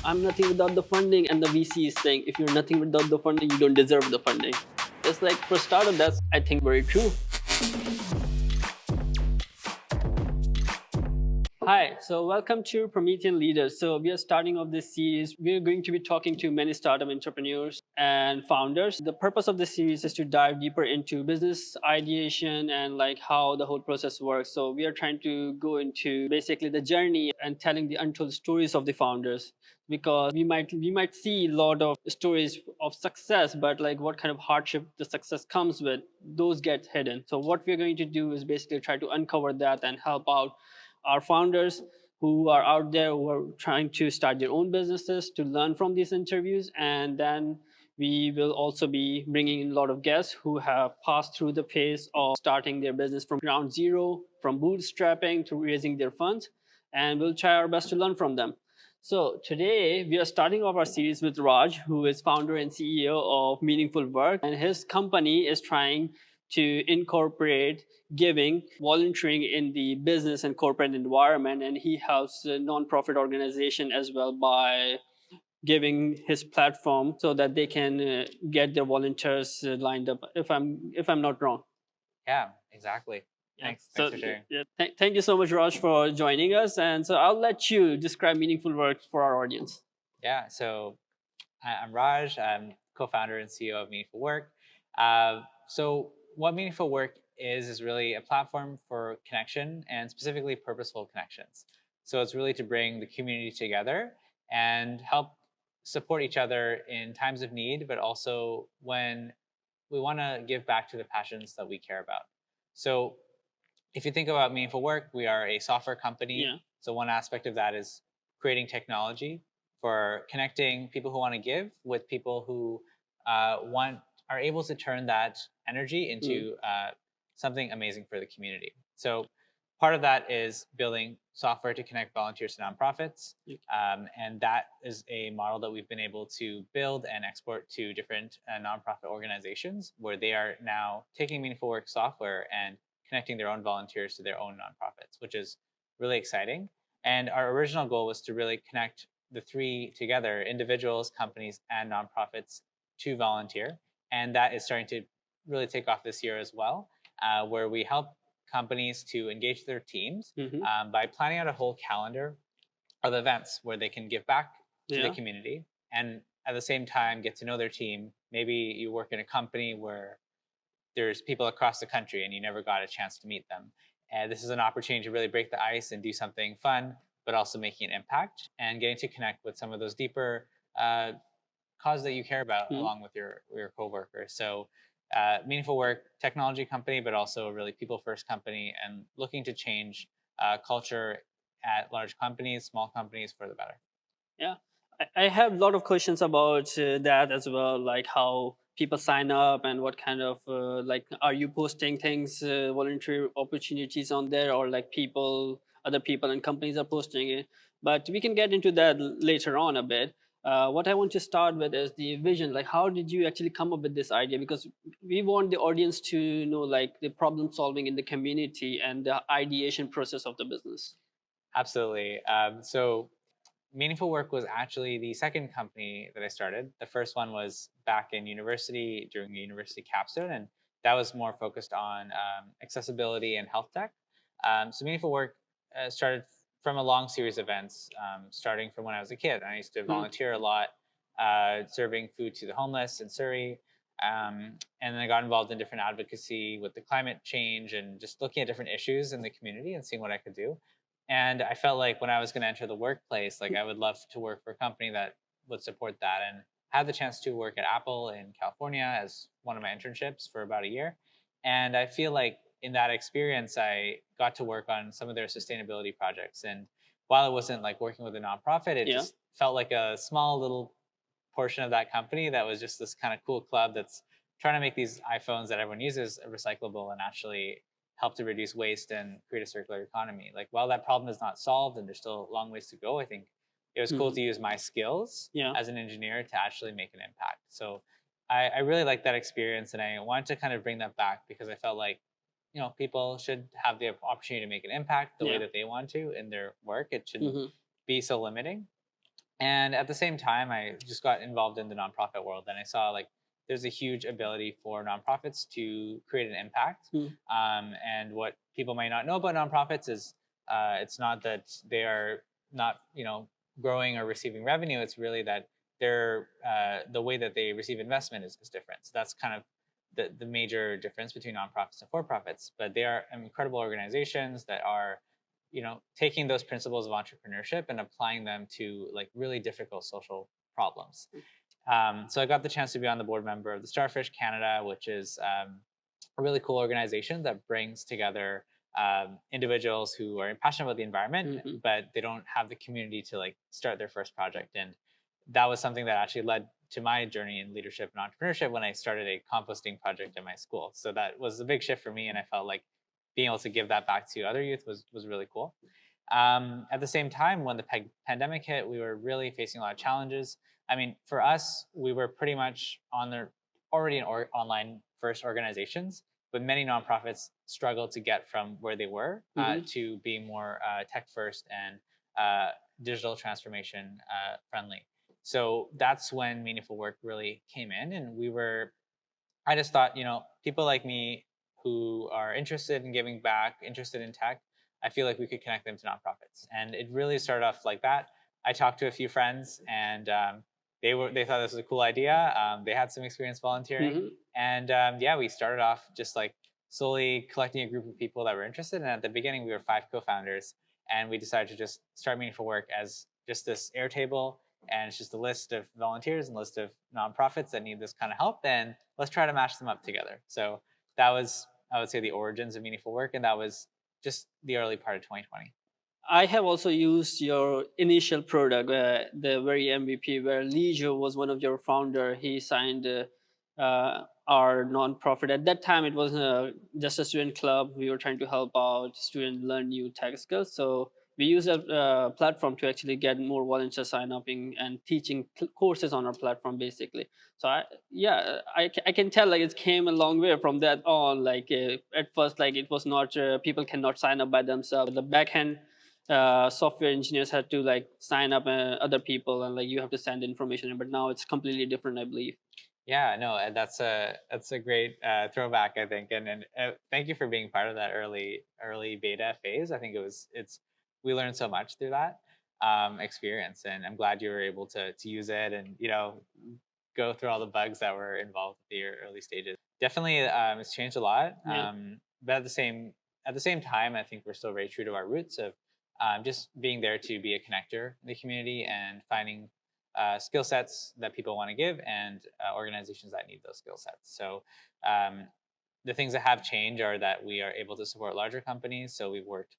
I'm nothing without the funding, and the VC is saying, if you're nothing without the funding, you don't deserve the funding. It's like, for startup, that's, I think, very true. Hi, so welcome to Promethean Leaders. So we are starting off this series. We're going to be talking to many startup entrepreneurs and founders. The purpose of this series is to dive deeper into business ideation and like how the whole process works. So we are trying to go into basically the journey and telling the untold stories of the founders, because we might see a lot of stories of success, but like what kind of hardship the success comes with, those get hidden. So what we're going to do is basically try to uncover that and help out our founders who are out there who are trying to start their own businesses to learn from these interviews. And then we will also be bringing in a lot of guests who have passed through the phase of starting their business from ground zero, from bootstrapping to raising their funds, and we'll try our best to learn from them. So today we are starting off our series with Raj, who is founder and CEO of Meaningful Work, and his company is trying to incorporate giving, volunteering in the business and corporate environment, and he helps a non-profit organization as well by giving his platform so that they can get their volunteers lined up. If I'm not wrong. Yeah, exactly. Yeah. Thanks for sharing. Yeah, thank you so much, Raj, for joining us. And so I'll let you describe Meaningful Work for our audience. Yeah, so I'm Raj. I'm co-founder and CEO of Meaningful Work. So what Meaningful Work is really a platform for connection and specifically purposeful connections. So it's really to bring the community together and help support each other in times of need, but also when we want to give back to the passions that we care about. So if you think about Meaningful Work, we are a software company. Yeah. So one aspect of that is creating technology for connecting people who want to give with people who are able to turn that energy into something amazing for the community. So part of that is building software to connect volunteers to nonprofits. And that is a model that we've been able to build and export to different nonprofit organizations, where they are now taking Meaningful Work software and connecting their own volunteers to their own nonprofits, which is really exciting. And our original goal was to really connect the three together: individuals, companies, and nonprofits to volunteer. And that is starting to really take off this year as well, where we help companies to engage their teams by planning out a whole calendar of events where they can give back to the community and at the same time get to know their team. Maybe you work in a company where there's people across the country and you never got a chance to meet them. And this is an opportunity to really break the ice and do something fun, but also making an impact and getting to connect with some of those deeper causes that you care about along with your coworkers. So Meaningful Work, technology company, but also a really people first company, and looking to change culture at large companies, small companies, for the better. Yeah, I have a lot of questions about that as well, like how people sign up and what kind of like, are you posting things, voluntary opportunities on there, or like other people and companies are posting it. But we can get into that later on a bit. What I want to start with is the vision. Like, how did you actually come up with this idea? Because we want the audience to know like the problem solving in the community and the ideation process of the business. Absolutely. So Meaningful Work was actually the second company that I started. The first one was back in university during the university capstone, and that was more focused on accessibility and health tech. So Meaningful Work started from a long series of events, starting from when I was a kid. I used to volunteer a lot, serving food to the homeless in Surrey. And then I got involved in different advocacy with the climate change and just looking at different issues in the community and seeing what I could do. And I felt like when I was going to enter the workplace, like I would love to work for a company that would support that. And I had the chance to work at Apple in California as one of my internships for about a year. And I feel like in that experience, I got to work on some of their sustainability projects. And while it wasn't like working with a nonprofit, it just felt like a small little portion of that company that was just this kind of cool club that's trying to make these iPhones that everyone uses recyclable and actually help to reduce waste and create a circular economy. Like, while that problem is not solved and there's still a long ways to go, I think it was cool to use my skills as an engineer to actually make an impact. So I really liked that experience, and I wanted to kind of bring that back because I felt like, people should have the opportunity to make an impact the way that they want to in their work. It shouldn't be so limiting. And at the same time, I just got involved in the nonprofit world, and I saw like there's a huge ability for nonprofits to create an impact. Mm. And what people might not know about nonprofits is it's not that they are not, growing or receiving revenue. It's really that they're the way that they receive investment is different. So that's kind of the major difference between nonprofits and for-profits. But they are incredible organizations that are taking those principles of entrepreneurship and applying them to like really difficult social problems. So I got the chance to be on the board member of the Starfish Canada, which is a really cool organization that brings together individuals who are passionate about the environment, but they don't have the community to like start their first project. And that was something that actually led to my journey in leadership and entrepreneurship when I started a composting project at my school. So that was a big shift for me, and I felt like being able to give that back to other youth was really cool. At the same time, when the pandemic hit, we were really facing a lot of challenges. I mean, for us, we were pretty much already in online first organizations, but many nonprofits struggled to get from where they were to being more tech first and digital transformation friendly. So that's when meaningful work really came in, and I just thought, people like me who are interested in giving back, interested in tech, I feel like we could connect them to nonprofits. And it really started off like that. I talked to a few friends, and they thought this was a cool idea. They had some experience volunteering, and yeah, we started off just like slowly collecting a group of people that were interested. And at the beginning, we were 5 co-founders, and we decided to just start meaningful work as just this Airtable, and it's just a list of volunteers and a list of nonprofits that need this kind of help, and let's try to match them up together. So that was, I would say, the origins of meaningful work, and that was just the early part of 2020. I have also used your initial product, the very MVP, where Lijo was one of your founder. He signed our nonprofit. At that time, it was just a student club. We were trying to help out students learn new tech skills. So we used a platform to actually get more volunteers sign up and teaching courses on our platform, basically. So I can tell like it came a long way from that on. Like at first, like it was not people cannot sign up by themselves. The back end software engineers had to like sign up other people, and like you have to send information, but now it's completely different, I believe. Yeah, no, that's a great throwback, I think, and thank you for being part of that early beta phase. I think we learned so much through that experience, and I'm glad you were able to use it and go through all the bugs that were involved with the early stages. Definitely, it's changed a lot, but at the same time, I think we're still very true to our roots of just being there to be a connector in the community and finding skill sets that people want to give, and organizations that need those skill sets. So the things that have changed are that we are able to support larger companies. So we've worked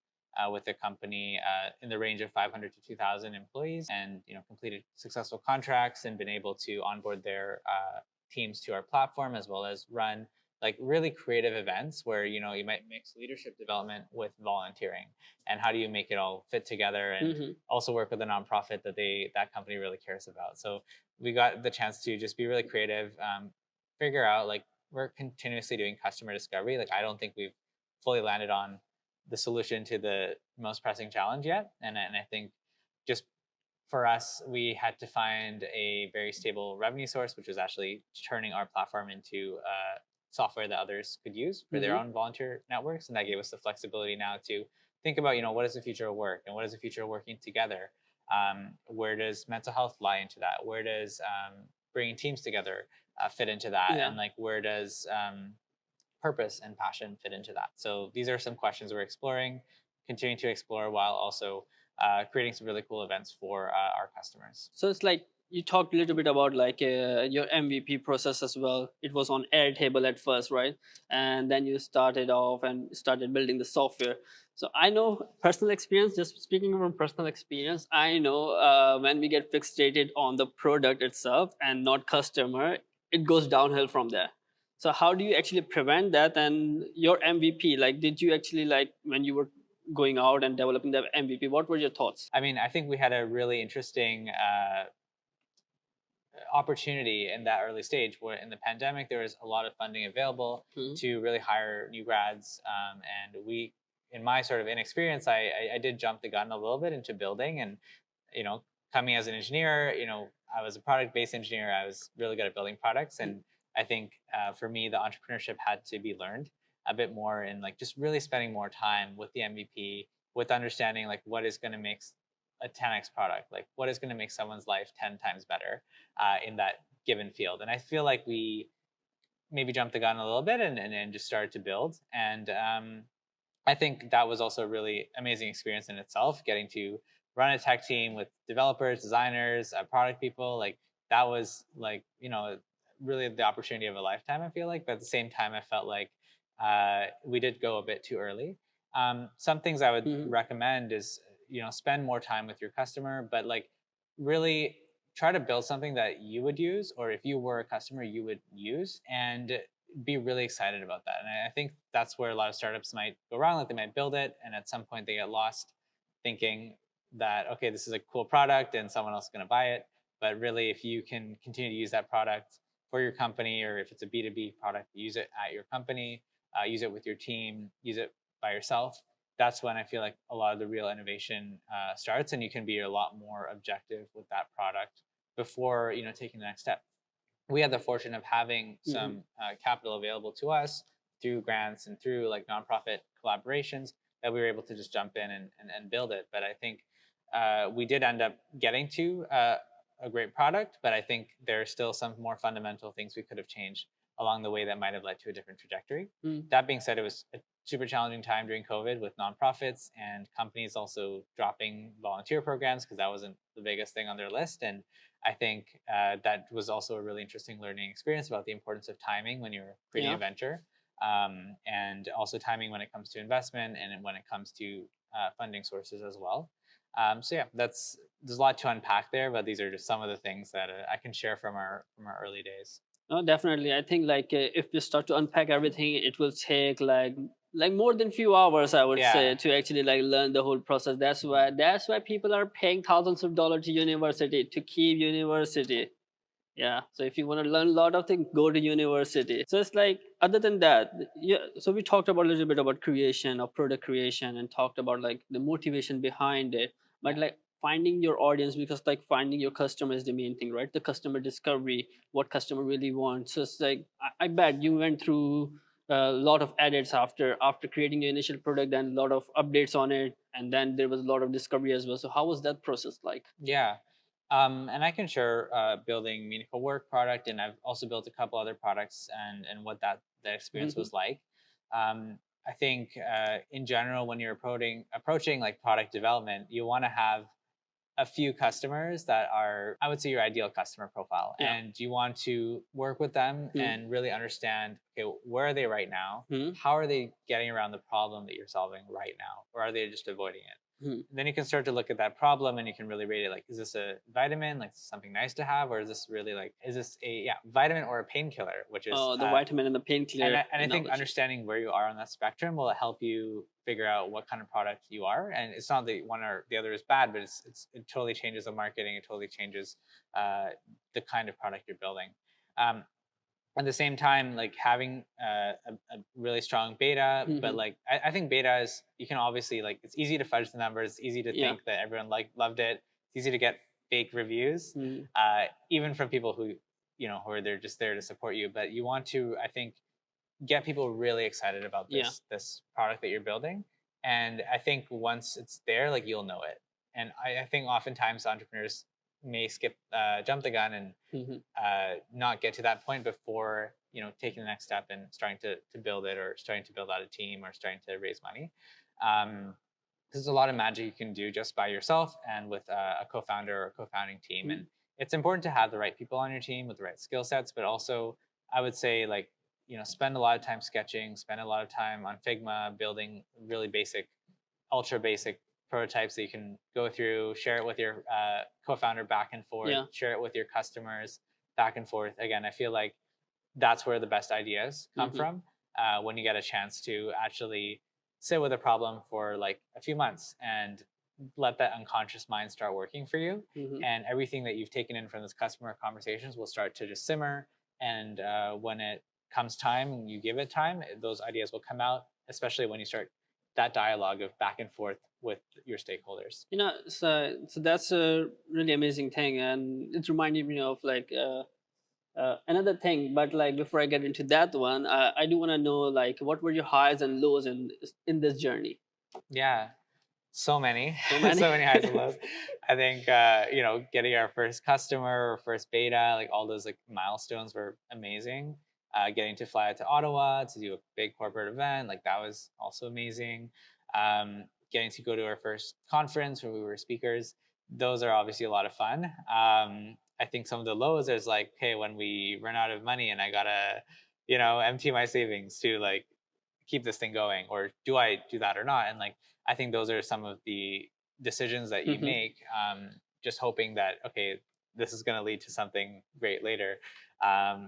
with a company in the range of 500 to 2,000 employees, and completed successful contracts and been able to onboard their teams to our platform, as well as run like really creative events where you might mix leadership development with volunteering, and how do you make it all fit together, and also work with a nonprofit that company really cares about. So we got the chance to just be really creative, figure out like we're continuously doing customer discovery. Like I don't think we've fully landed on the solution to the most pressing challenge yet, and I think just for us, we had to find a very stable revenue source, which was actually turning our platform into software that others could use for their own volunteer networks, and that gave us the flexibility now to think about what is the future of work, and what is the future of working together. Where does mental health lie into that? Where does bringing teams together fit into that? And like where does purpose and passion fit into that? So these are some questions we're exploring, continuing to explore, while also creating some really cool events for our customers. So it's like you talked a little bit about like your MVP process as well. It was on Airtable at first, right? And then you started off and started building the software. So I know personal experience, just speaking from personal experience, I know when we get fixated on the product itself and not customer, it goes downhill from there. So how do you actually prevent that? And your MVP, like, did you actually like when you were going out and developing the MVP, what were your thoughts? I mean, I think we had a really interesting opportunity in that early stage where in the pandemic there was a lot of funding available to really hire new grads, and in my sort of inexperience, I did jump the gun a little bit into building, and coming as an engineer, I was a product-based engineer. I was really good at building products, and I think for me, the entrepreneurship had to be learned a bit more, in like just really spending more time with the MVP, with understanding like what is going to make a 10x product, like what is going to make someone's life 10 times better in that given field. And I feel like we maybe jumped the gun a little bit and just started to build. And I think that was also a really amazing experience in itself, getting to run a tech team with developers, designers, product people. Like that was like, really the opportunity of a lifetime, I feel like. But at the same time, I felt like we did go a bit too early. Some things I would recommend is, spend more time with your customer, but like really try to build something that you would use, or if you were a customer, you would use, and be really excited about that. And I think that's where a lot of startups might go wrong. Like they might build it, and at some point they get lost thinking that, okay, this is a cool product and someone else is going to buy it. But really, if you can continue to use that product for your company, or if it's a B2B product, use it at your company, use it with your team, use it by yourself. That's when I feel like a lot of the real innovation starts, and you can be a lot more objective with that product before taking the next step. We had the fortune of having some capital available to us through grants and through like nonprofit collaborations, that we were able to just jump in and build it. But I think we did end up getting to a great product, but I think there are still some more fundamental things we could have changed along the way that might have led to a different trajectory. That being said, it was a super challenging time during COVID with nonprofits and companies also dropping volunteer programs because that wasn't the biggest thing on their list. And I think that was also a really interesting learning experience about the importance of timing when you're creating a venture, and also timing when it comes to investment and when it comes to funding sources as well. So yeah, there's a lot to unpack there, but these are just some of the things that I can share from our early days. No, definitely. I think like if we start to unpack everything, it will take like more than few hours, I would say, to actually like learn the whole process. That's why people are paying thousands of dollars to university to keep university. Yeah. So if you want to learn a lot of things, go to university. So it's like, other than that, yeah. So we talked about a little bit about creation of product creation and talked about like the motivation behind it. But like finding your audience, because like finding your customer is the main thing, right? The customer discovery, what customer really wants. So it's like, I bet you went through a lot of edits after creating your initial product, and a lot of updates on it, and then there was a lot of discovery as well. So how was that process like? Yeah. And I can share building meaningful work product, and I've also built a couple other products and what that experience was like. I think in general, when you're approaching like product development, you want to have a few customers that are, I would say, your ideal customer profile, and you want to work with them and really understand, okay, where are they right now? How are they getting around the problem that you're solving right now, or are they just avoiding it? Then you can start to look at that problem, and you can really rate it like, is this a vitamin, like something nice to have, or is this really like, is this a vitamin or a painkiller, which is the vitamin and the painkiller. and I think understanding where you are on that spectrum will help you figure out what kind of product you are. And it's not that one or the other is bad, but it totally changes the marketing. It totally changes the kind of product you're building. At the same time, like having a really strong beta, but like I think beta is, you can obviously, like, it's easy to fudge the numbers, it's easy to think that everyone loved it, it's easy to get fake reviews, even from people who who are there just there to support you. But you want to, I think, get people really excited about this product that you're building. And I think once it's there, like, you'll know it. And I think oftentimes entrepreneurs may jump the gun and not get to that point before taking the next step and starting to build it, or starting to build out a team, or starting to raise money. There's a lot of magic you can do just by yourself and with a co-founder or a co-founding team. And it's important to have the right people on your team with the right skill sets, but also I would say, like, spend a lot of time sketching, spend a lot of time on Figma, building really basic, ultra basic prototypes that you can go through, share it with your co-founder back and forth, share it with your customers back and forth. Again, I feel like that's where the best ideas come from, when you get a chance to actually sit with a problem for like a few months and let that unconscious mind start working for you. And everything that you've taken in from those customer conversations will start to just simmer. And when it comes time and you give it time, those ideas will come out, especially when you start that dialogue of back and forth with your stakeholders. So that's a really amazing thing, and it reminded me of like another thing. But like before I get into that one, I do want to know like what were your highs and lows in this journey? Yeah, so many, So many. so many highs and lows. I think getting our first customer or first beta, like all those like milestones were amazing. Getting to fly out to Ottawa to do a big corporate event, like that was also amazing. Getting to go to our first conference where we were speakers, those are obviously a lot of fun. I think some of the lows is like, hey, when we run out of money and I gotta, empty my savings to like keep this thing going, or do I do that or not? And like, I think those are some of the decisions that you Hmm. make, just hoping that, okay, this is going to lead to something great later.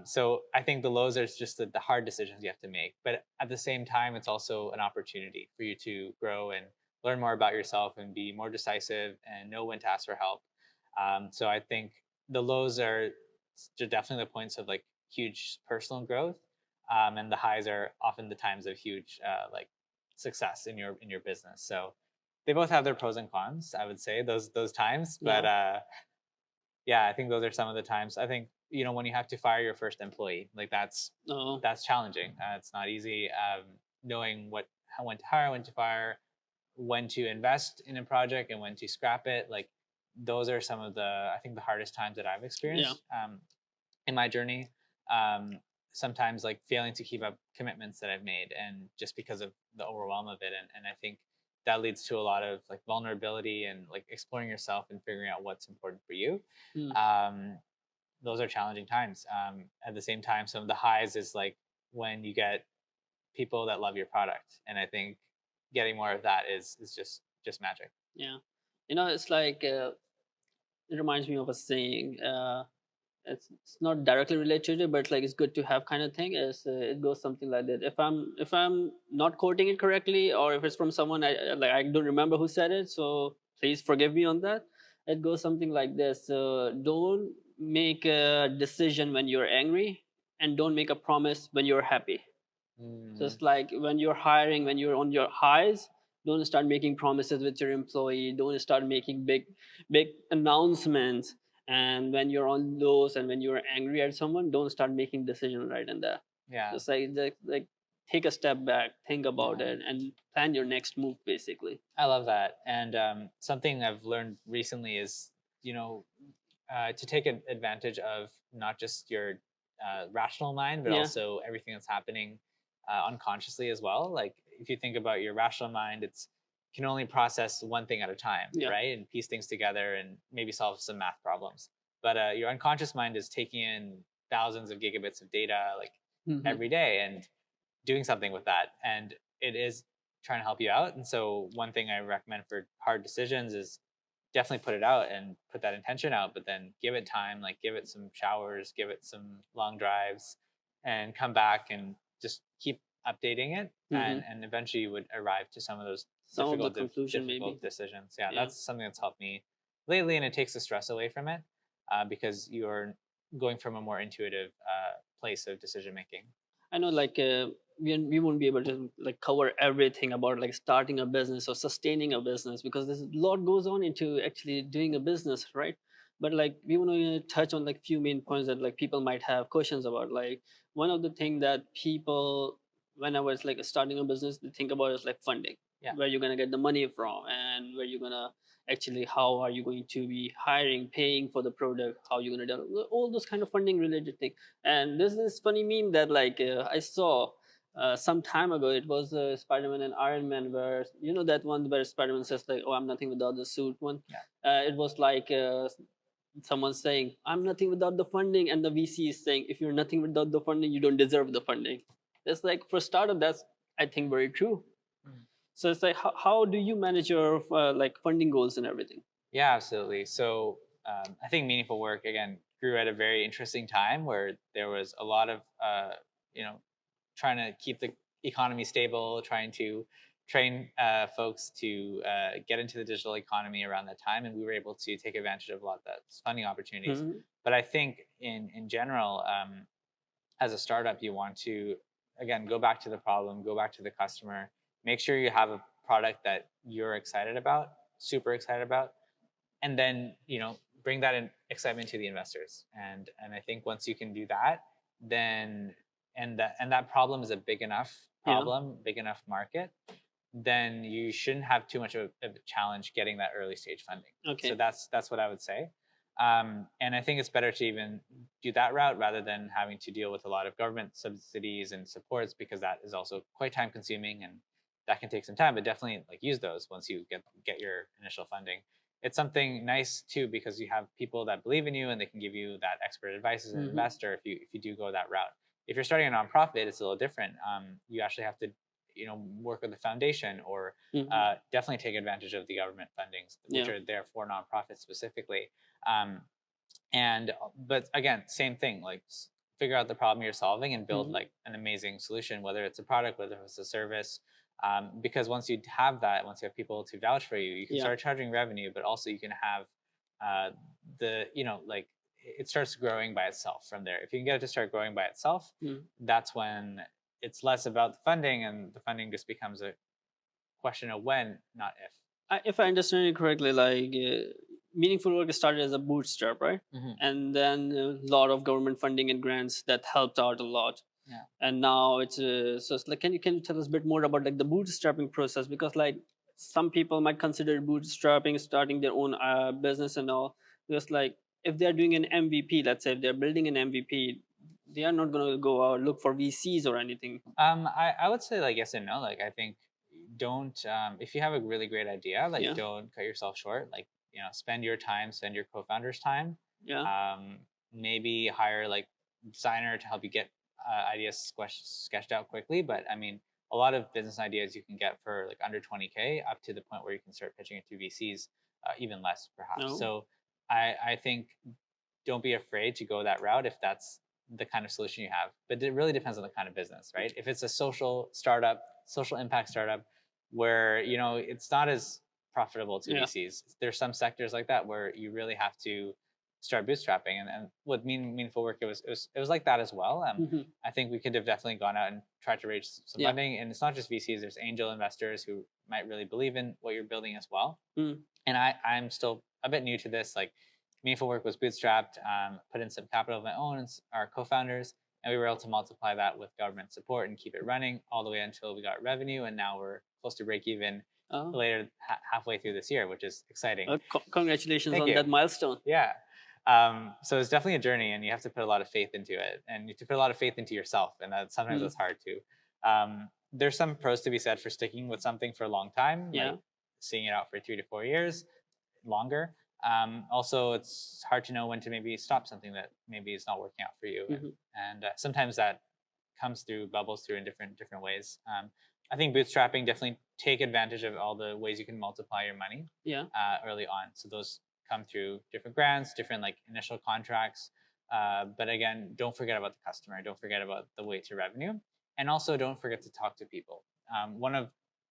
So I think the lows are just the hard decisions you have to make. But at the same time, it's also an opportunity for you to grow and learn more about yourself and be more decisive and know when to ask for help. So I think the lows are definitely the points of like huge personal growth, and the highs are often the times of huge like success in your business. So they both have their pros and cons, I would say, those times. But Yeah. yeah, I think those are some of the times. I think when you have to fire your first employee, like Oh. that's challenging. It's not easy. Knowing when to hire, when to fire, when to invest in a project, and when to scrap it. Like those are some of the, I think, the hardest times that I've Yeah. experienced in my journey. Um, Sometimes like failing to keep up commitments that I've made, and just because of the overwhelm of it. And I think that leads to a lot of like vulnerability and like exploring yourself and figuring out what's important for you. Mm. Um, those are challenging times. At the same time, some of the highs is like when you get people that love your product, and I think getting more of that is just magic. Yeah. It's like it reminds me of a saying. It's not directly related to it, but like it's good to have kind of thing. Is it goes something like that. If I'm not quoting it correctly, or if it's from someone I don't remember who said it, so please forgive me on that. It goes something like this: don't make a decision when you're angry, and don't make a promise when you're happy. Mm, Just like when you're hiring, when you're on your highs, don't start making promises with your employee. Don't start making big announcements. And when you're on lows and when you're angry at someone, don't start making decisions right in there. yeah. Just like take a step back, think about Yeah. it, and plan your next move basically. I love that. And something I've learned recently is, you know, to take advantage of not just your rational mind, but Yeah. also everything that's happening unconsciously as well. Like if you think about your rational mind, it's can only process one thing at a time, Yeah. right? And piece things together and maybe solve some math problems. But your unconscious mind is taking in thousands of gigabits of data like Hmm. every day and doing something with that. And it is trying to help you out. And so one thing I recommend for hard decisions is definitely put it out and put that intention out, but then give it time, like give it some showers, give it some long drives, and come back and just keep updating it. Hmm. And eventually you would arrive to some of those Some of the conclusion maybe. difficult decisions. Yeah, Yeah. that's something that's helped me lately, and it takes the stress away from it because you're going from a more intuitive place of decision making. I know, like we won't be able to like cover everything about like starting a business or sustaining a business, because there's a lot goes on into actually doing a business, right? But like we want to touch on like few main points that like people might have questions about. Like one of the thing that people, when I was like starting a business, they think about is like funding, Yeah. where you're gonna get the money from, and where you're gonna actually how are you going to be hiring, paying for the product, how you're gonna do all those kind of funding related things. And there's this funny meme that like I saw some time ago. It was Spider-Man and Iron Man, where that one where Spider-Man says like, "Oh, I'm nothing without the suit." One, Yeah. it was like someone saying, "I'm nothing without the funding," and the VC is saying, "If you're nothing without the funding, you don't deserve the funding." It's like for startup, that's I think very true. Mm. So it's like how do you manage your like funding goals and everything? Yeah, absolutely. So I think meaningful work again grew at a very interesting time where there was a lot of you know trying to keep the economy stable, trying to train folks to get into the digital economy around that time, and we were able to take advantage of a lot of those funding opportunities. Mhm. But I think in general, as a startup, you want to again go back to the problem, go back to the customer, make sure you have product that you're excited about, super excited about, and then bring that in excitement to the investors. And I think once you can do that, then and that problem is a big enough problem, big enough market, then you shouldn't have too much of a challenge getting that early stage funding. Okay. So that's what I would say. And I think it's better to even do that route rather than having to deal with a lot of government subsidies and supports, because that is also quite time consuming and that can take some time. But definitely like use those once you get your initial funding. It's something nice too, because you have people that believe in you and they can give you that expert advice as an investor if you do go that route. If you're starting a nonprofit, it's a little different. You actually have to work with the foundation or definitely take advantage of the government fundings, which are there for nonprofits specifically. But again, same thing, like figure out the problem you're solving and build like an amazing solution, whether it's a product, whether it's a service. Because once you have that, once you have people to vouch for you, you can start charging revenue, but also you can have like it starts growing by itself from there. If you can get it to start growing by itself, that's when it's less about the funding, and the funding just becomes a question of when, not if. If I understand it correctly, like Meaningful Work started as a bootstrap, right? And then a lot of government funding and grants that helped out a lot. Yeah. And now it's so it's like, can you tell us a bit more about like the bootstrapping process? Because like some people might consider bootstrapping starting their own business and all. Because like if they're doing an MVP, let's say if they're building an MVP, they are not going to go out look for VCs or anything. I would say like yes and no. Like I think don't if you have a really great idea, like don't cut yourself short. Like spend your time, spend your co-founder's time. Maybe hire like designer to help you get ideas sketched out quickly. But I mean, a lot of business ideas you can get for like under 20K, up to the point where you can start pitching it to VCs, even less perhaps. No. So I think don't be afraid to go that route if that's the kind of solution you have. But it really depends on the kind of business, right? If it's a social startup, social impact startup, where it's not as profitable to VCs. There's some sectors like that where you really have to start bootstrapping, and with Meaningful Work, it was like that as well. I think we could have definitely gone out and tried to raise some funding, and it's not just VCs. There's angel investors who might really believe in what you're building as well. And I'm still a bit new to this. Like Meaningful Work was bootstrapped, put in some capital of my own, our co-founders, and we were able to multiply that with government support and keep it running all the way until we got revenue, and now we're close to break even later halfway through this year, which is exciting. Congratulations on that milestone. Yeah. So it's definitely a journey, and you have to put a lot of faith into it, and you have to put a lot of faith into yourself, and sometimes that's hard too. There's some pros to be said for sticking with something for a long time, like seeing it out for 3 to 4 years, longer. Also, it's hard to know when to maybe stop something that maybe is not working out for you, and sometimes that bubbles through in different ways. I think bootstrapping, definitely take advantage of all the ways you can multiply your money early on. So those come through different grants, different like initial contracts. But again, don't forget about the customer. Don't forget about the way to revenue, and also don't forget to talk to people. One of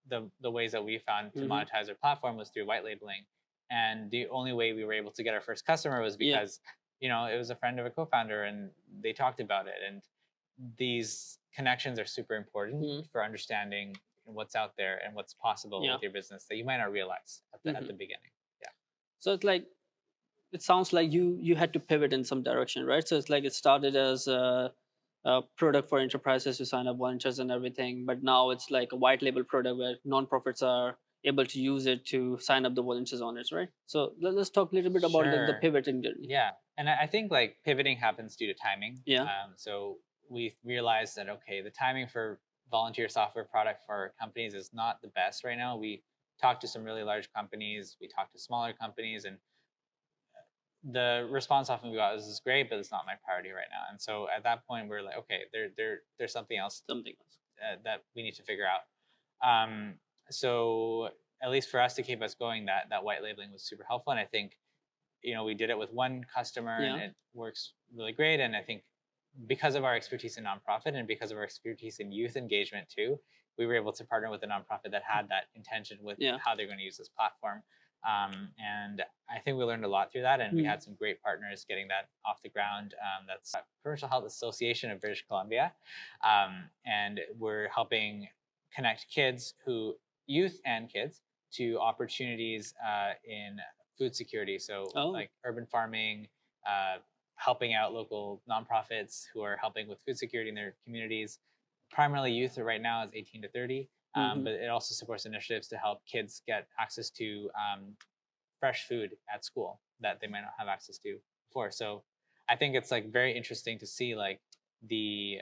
the ways that we found to monetize our platform was through white labeling. And the only way we were able to get our first customer was because, it was a friend of a co-founder and they talked about it. And these connections are super important for understanding what's out there and what's possible with your business that you might not realize at the beginning. Yeah. So it's like, it sounds like you had to pivot in some direction, right? So it's like it started as a product for enterprises to sign up volunteers and everything, but now it's like a white label product where nonprofits are able to use it to sign up the volunteers on it, right? So let's talk a little bit about the pivoting journey. Yeah, and I think like pivoting happens due to timing. So we realized that okay, the timing for volunteer software product for companies is not the best right now. We talked to some really large companies, we talked to smaller companies, and the response often we got is, "This is great, but it's not my priority right now." And so at that point, we're like, okay, there's something else that we need to figure out. So at least for us to keep us going, that white labeling was super helpful. And I think, we did it with one customer and it works really great. And I think because of our expertise in nonprofit and because of our expertise in youth engagement too, we were able to partner with a nonprofit that had that intention with how they're going to use this platform. And I think we learned a lot through that, and we had some great partners getting that off the ground. That's Provincial Health Association of British Columbia, and we're helping connect kids who youth and kids to opportunities in food security. So like urban farming, helping out local nonprofits who are helping with food security in their communities. Primarily youth right now is 18 to 30, but it also supports initiatives to help kids get access to fresh food at school that they might not have access to before. So I think it's like very interesting to see like the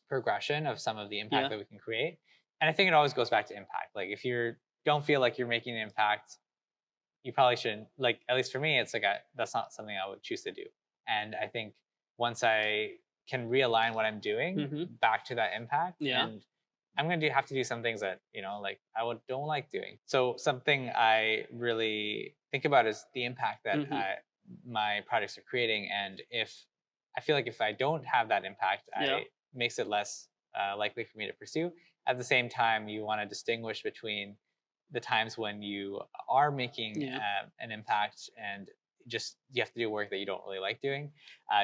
progression of some of the impact that we can create. And I think it always goes back to impact. Like if you don't feel like you're making an impact, you probably shouldn't. Like at least for me, it's like that's not something I would choose to do. And I think once I can realign what I'm doing back to that impact, and I'm gonna have to do some things that like don't like doing. So something I really think about is the impact that my projects are creating, and if I feel like if I don't have that impact, it makes it less likely for me to pursue. At the same time, you want to distinguish between the times when you are making an impact and just you have to do work that you don't really like doing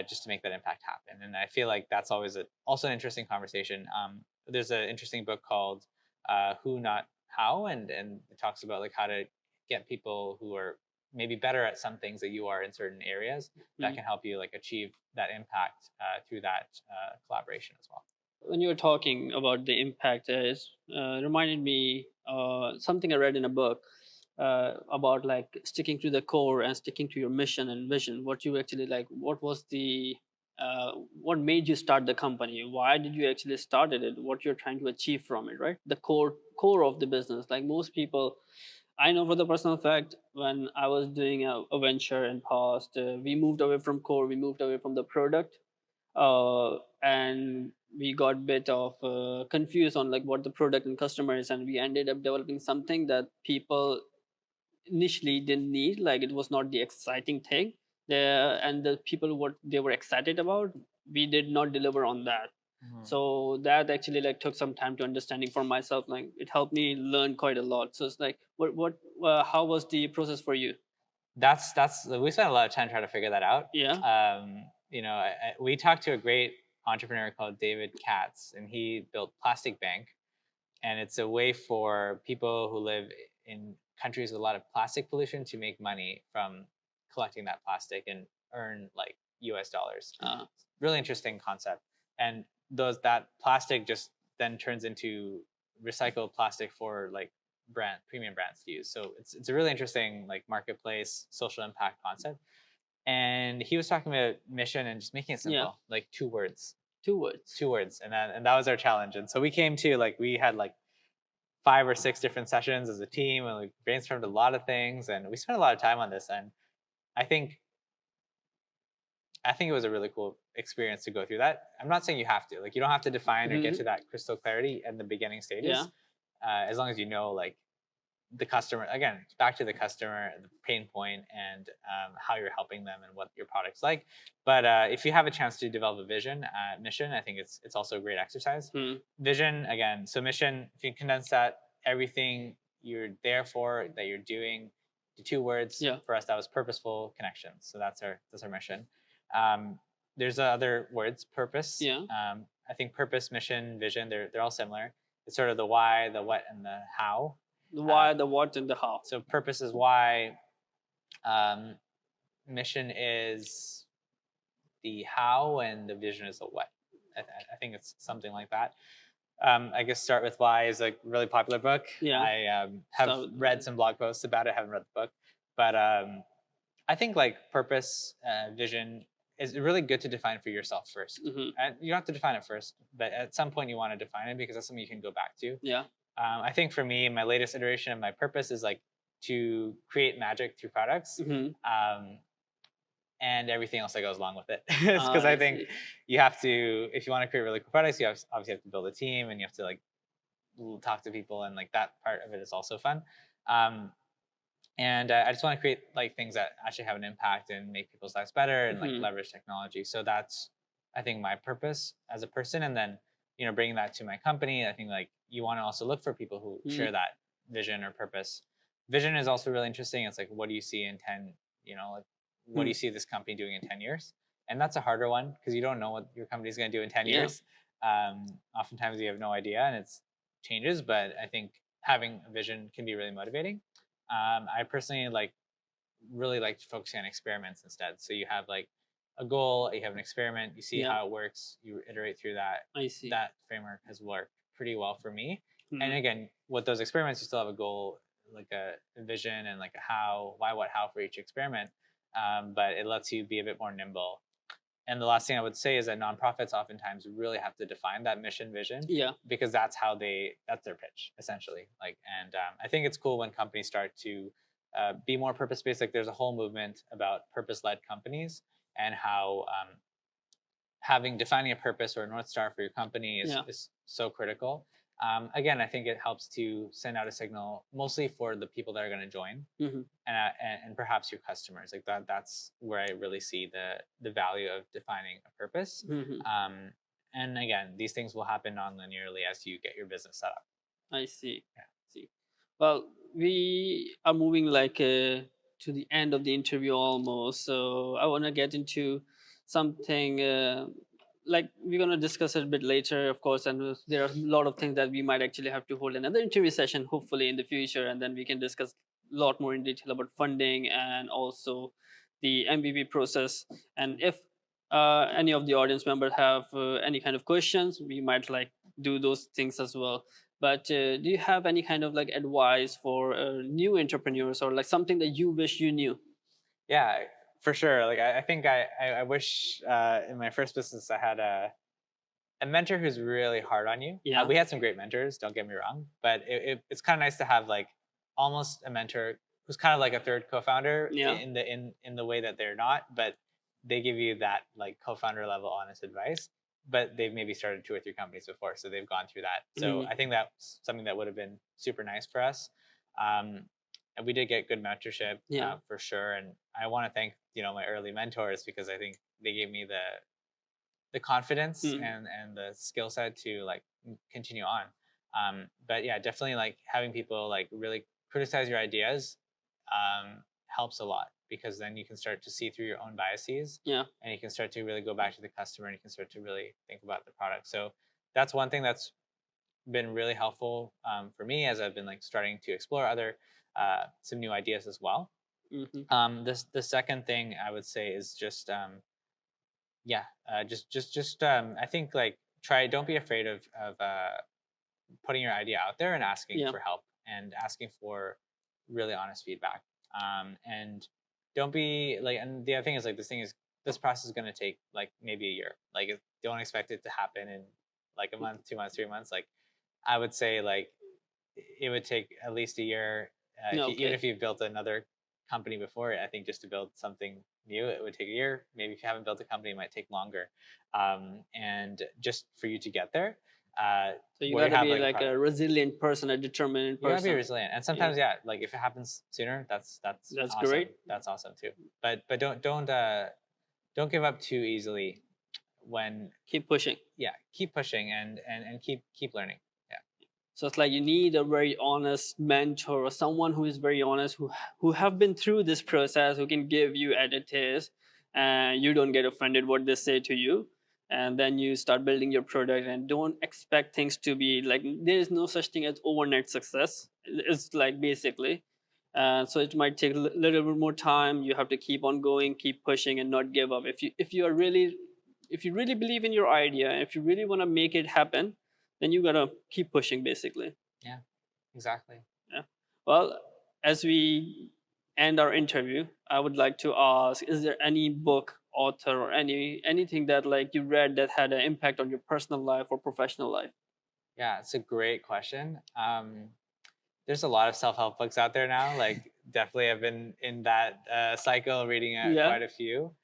just to make that impact happen. And I feel like that's always also an interesting conversation. There's an interesting book called Who Not How, and it talks about like how to get people who are maybe better at some things that you are in certain areas that can help you like achieve that impact through that collaboration as well. When you were talking about the impact, it reminded me something I read in a book about like sticking to the core and sticking to your mission and vision. What you actually like, what was the what made you start the company? Why did you actually started it? What you're trying to achieve from it, right? The core of the business. Like most people, I know for the personal fact, when I was doing a venture in past, we moved away from core, we moved away from the product, and we got bit of confused on like what the product and customer is, and we ended up developing something that people initially didn't need. Like it was not the exciting thing there, and the people what they were excited about, we did not deliver on that. So that actually like took some time to understanding for myself. Like it helped me learn quite a lot. So it's like what how was the process for you? That's we spent a lot of time trying to figure that out. We talked to a great entrepreneur called David Katz, and he built Plastic Bank, and it's a way for people who live in countries with a lot of plastic pollution to make money from collecting that plastic and earn like US dollars. Really interesting concept. And that plastic just then turns into recycled plastic for like premium brands to use. So it's a really interesting like marketplace social impact concept. And he was talking about mission and just making it simple, like 2 words. Two words. And that was our challenge. And so we came to like we had like 5 or 6 different sessions as a team, and we brainstormed a lot of things, and we spent a lot of time on this. And I think it was a really cool experience to go through that. I'm not saying you have to, like, you don't have to define or get to that crystal clarity in the beginning stages. As long as you know, like, the customer, again, back to the customer, the pain point, and how you're helping them and what your product's like. But if you have a chance to develop a vision, mission, I think it's also a great exercise. Vision, again, so mission, if you condense that, everything you're there for, that you're doing, to 2 words. For us, that was purposeful connections. So that's our mission. There's other words, purpose. I think purpose, mission, vision, they're all similar. It's sort of the why, the what, and the how. The why, the what, and the how. So purpose is why. Mission is the how, and the vision is the what. I think it's something like that. I guess Start With Why is a really popular book. I have read some blog posts about it. I haven't read the book, but I think like purpose, vision is really good to define for yourself first. And you don't have to define it first, but at some point you want to define it because that's something you can go back to. I think for me, my latest iteration of my purpose is like to create magic through products, and everything else that goes along with it. Because I think you have to, if you want to create really cool products, you obviously have to build a team, and you have to like talk to people, and like that part of it is also fun. And I just want to create like things that actually have an impact and make people's lives better, and like leverage technology. So that's, I think, my purpose as a person. And then, bringing that to my company, I think like you want to also look for people who share that vision or purpose. Vision is also really interesting. It's like, what do you see in 10, like, what do you see this company doing in 10 years? And that's a harder one because you don't know what your company is going to do in 10 years. Oftentimes you have no idea, and it changes. But I think having a vision can be really motivating. I personally really like focusing on experiments instead. So you have like a goal, you have an experiment, you see Yeah, how it works, you iterate through that. I see. That framework has worked pretty well for me. And Mhm. again, with those experiments, you still have a goal, like a vision and like a how, why, what, how for each experiment. But it lets you be a bit more nimble. And the last thing I would say is that nonprofits oftentimes really have to define that mission vision, Yeah. because that's their pitch essentially. Like, and I think it's cool when companies start to be more purpose based. Like, there's a whole movement about purpose led companies, and how having defining a purpose or a north star for your company Yeah. is so critical. Again, I think it helps to send out a signal mostly for the people that are going to join, Hmm. and perhaps your customers. Like that's where I really see the value of defining a purpose. Hmm. And again, these things will happen non-linearly as you get your business set up. I see. Yeah. See. Well, we are moving like to the end of the interview almost. So I want to get into something like we're going to discuss it a bit later, of course. And there are a lot of things that we might actually have to hold another interview session, hopefully, in the future. And then we can discuss a lot more in detail about funding and also the MVP process. And if any of the audience members have any kind of questions, we might like do those things as well. But do you have any kind of like advice for new entrepreneurs, or like something that you wish you knew? Yeah, for sure. Like I think I wish in my first business I had a mentor who's really hard on you. Yeah. We had some great mentors, don't get me wrong, but it's kind of nice to have like almost a mentor who's kind of like a third co-founder Yeah. in the way that they're not, but they give you that like co-founder level honest advice. But they've maybe started 2 or 3 companies before, so they've gone through that. So Mhm. I think that's something that would have been super nice for us. Um, and we did get good mentorship Yeah. for sure. And I want to thank my early mentors, because I think they gave me the confidence Mm. and the skill set to like continue on. But yeah, definitely like having people like really criticize your ideas helps a lot, because then you can start to see through your own biases, Yeah. and you can start to really go back to the customer, and you can start to really think about the product. So that's one thing that's been really helpful for me as I've been like starting to explore other some new ideas as well. Mhm. The second thing I would say is just yeah, just I think like try don't be afraid of putting your idea out there and asking Yeah. for help and asking for really honest feedback. And don't be like, and the other thing is like this process is going to take like maybe a year. Like, don't expect it to happen in like a month, 2 months, 3 months. Like, I would say like it would take at least a year. Yeah. Even Okay. if you've built another company before, I think just to build something new, it would take a year. Maybe if you haven't built a company, it might take longer. And just for you to get there, So you where you gotta have be like a like a product, resilient person, a determined you gotta be person. resilient. And Yeah. sometimes, yeah, like if it happens sooner, that's That's awesome. great. That's awesome too. But don't give up too easily. When Keep pushing. Yeah, keep pushing and keep learning. Yeah. So it's like you need a very honest mentor, or someone who is very honest, who have been through this process, who can give you editors, and you don't get offended what they say to you. And then you start building your product, and don't expect things to be like, there is no such thing as overnight success. It's like basically. So it might take a little bit more time. You have to keep on going, keep pushing, and not give up. If you really believe in your idea, if you really want to make it happen, then you gotta keep pushing basically. Yeah, exactly. Yeah. Well, as we end our interview, I would like to ask, is there any book, author, or anything that like you read that had an impact on your personal life or professional life? Yeah, it's a great question. There's a lot of self-help books out there now. Like, definitely I've been in that cycle, reading Yeah. quite a few.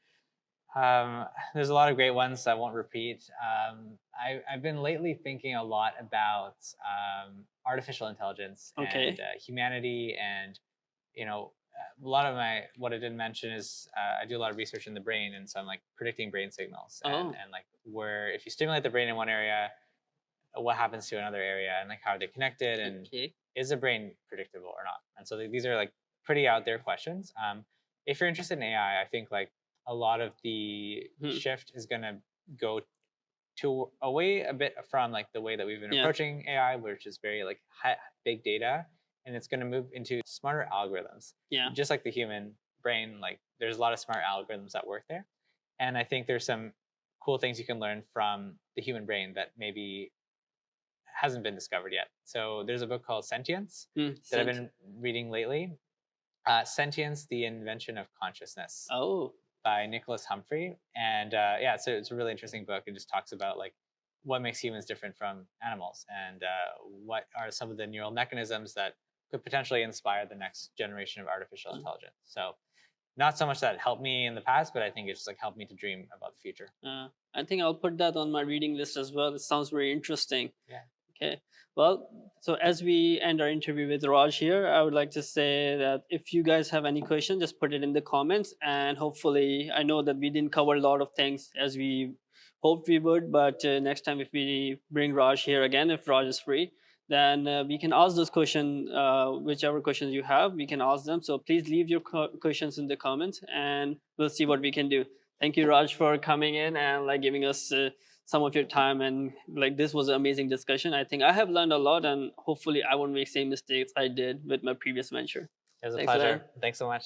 There's a lot of great ones I won't repeat. I've been lately thinking a lot about artificial intelligence Okay. and humanity, and a lot of my what I didn't mention is I do a lot of research in the brain, and so I'm like predicting brain signals, Oh. and like where if you stimulate the brain in one area, what happens to another area, and like how are they connected, and Okay. is the brain predictable or not? And so these are like pretty out there questions. If you're interested in AI, I think like a lot of the Hmm. shift is going to go to away a bit from like the way that we've been approaching AI, which is very like big data, and it's going to move into smarter algorithms. Just like the human brain, like there's a lot of smart algorithms that work there, and I think there's some cool things you can learn from the human brain that maybe hasn't been discovered yet. So there's a book called Sentience that I've been reading lately. Sentience: The Invention of Consciousness. By Nicholas Humphrey. And yeah, so it's a really interesting book. It just talks about like what makes humans different from animals, and what are some of the neural mechanisms that could potentially inspire the next generation of artificial intelligence. So not so much that helped me in the past, but I think it's like helped me to dream about the future. I think I'll put that on my reading list as well. It sounds very interesting. Yeah. Okay. Well, so as we end our interview with Raj here, I would like to say that if you guys have any questions, just put it in the comments. And hopefully, I know that we didn't cover a lot of things as we hoped we would, but next time if we bring Raj here again, if Raj is free, then we can ask those questions, whichever questions you have, we can ask them. So please leave your questions in the comments and we'll see what we can do. Thank you, Raj, for coming in and like giving us some of your time, and like this was an amazing discussion. I think I have learned a lot, and hopefully I won't make same mistakes I did with my previous venture. It was a pleasure. Thanks so much.